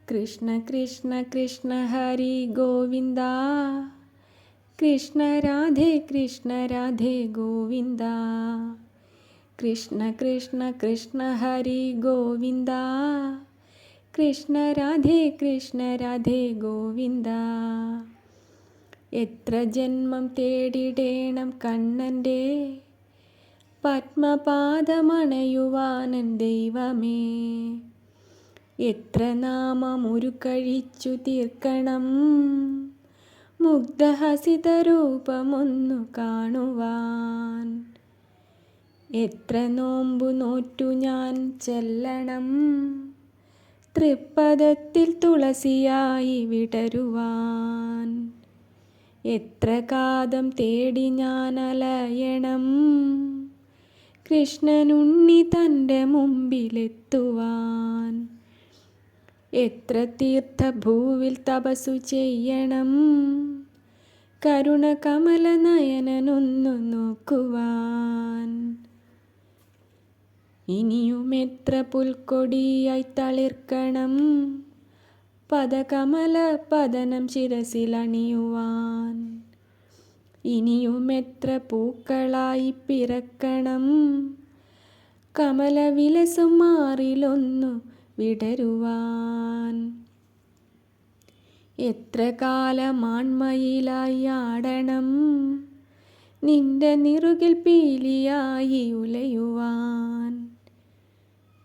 കൃഷ്ണ കൃഷ്ണ കൃഷ്ണ ഹരി ഗോവിന്ദ. കൃഷ്ണ രാധേ ഗോവിന്ദ. കൃഷ്ണ കൃഷ്ണ കൃഷ്ണ ഹരി ഗോവിന്ദ. കൃഷ്ണ രാധേ ഗോവിന്ദ. എത്ര ജന്മം തേടിടേണം കണ്ണൻ്റെ പത്മപാദമണയുവാനൻ ദൈവമേ. എത്ര നാമം ഉരുക്കഴിച്ചു തീർക്കണം മുഗ്ധഹസിതരൂപമൊന്നു കാണുവാൻ. എത്ര നോമ്പു നോറ്റു ഞാൻ ചെല്ലണം തൃപ്പദത്തിൽ തുളസിയായി വിടരുവാൻ. എത്ര കാതം തേടി ഞാൻ അലയണം കൃഷ്ണനുണ്ണി തൻ്റെ മുമ്പിലെത്തുവാൻ. എത്ര തീർത്ഥഭൂവിൽ തപസ്സു ചെയ്യണം കരുണ കമല നയനനൊന്നു നോക്കുവാൻ. ഇനിയും എത്ര പുൽക്കൊടിയായി തളിർക്കണം പദകമല പതനം ശിരസിലണിയുവാൻ. ഇനിയും എത്ര പൂക്കളായി പിറക്കണം കമലവിലസം മാറിലൊന്നു വിടരുവാൻ. എത്ര കാലമാൺമയിലായി ആടണം നിന്റെ നിറുകിൽ പീലിയായി ഉലയുവാൻ.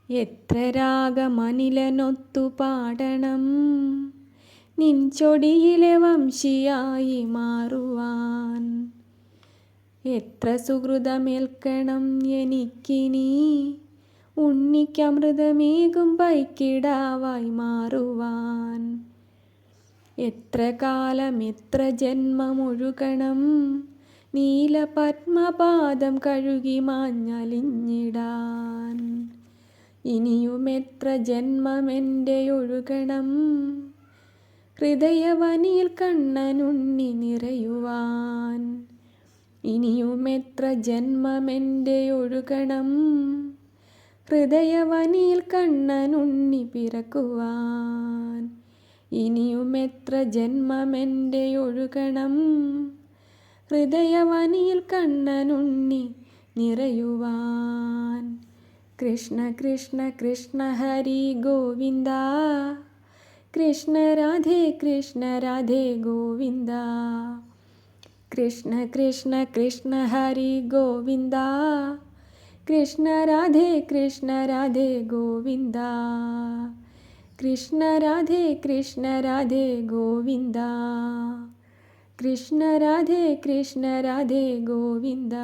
എത്ര രാഗമനിലനൊത്തു പാടണം നിൻ ചൊടിയിലെ വംശിയായി മാറുവാൻ. എത്ര സുഹൃതമേൽക്കണം എനിക്കിനി ഉണ്ണിക്കമൃതമേകും പൈക്കിടാവായി മാറുവാൻ. എത്ര കാലം എത്ര ജന്മമൊഴുകണം നീലപത്മപാദം കഴുകി മാഞ്ഞലിഞ്ഞിടാൻ. ഇനിയും എത്ര ജന്മമെൻ്റെ ഒഴുകണം ഹൃദയവനിയിൽ കണ്ണനുണ്ണി നിറയുവാൻ. ഇനിയും എത്ര ജന്മമെൻ്റെ ഒഴുകണം ഹൃദയവനിയിൽ കണ്ണനുണ്ണി പിറക്കുവാൻ. ഇനിയും എത്ര ജന്മമെൻ്റെ ഒഴുകണം ഹൃദയവനിയിൽ കണ്ണനുണ്ണി നിറയുവാൻ. കൃഷ്ണ കൃഷ്ണ കൃഷ്ണ ഹരി ഗോവിന്ദ. കൃഷ്ണ രാധേ ഗോവിന്ദ. കൃഷ്ണ കൃഷ്ണ കൃഷ്ണ ഹരി ഗോവിന്ദ. കൃഷ്ണ രാധേ ഗോവിന്ദ. കൃഷ്ണ രാധേ ഗോവിന്ദ. കൃഷ്ണ രാധേ ഗോവിന്ദ.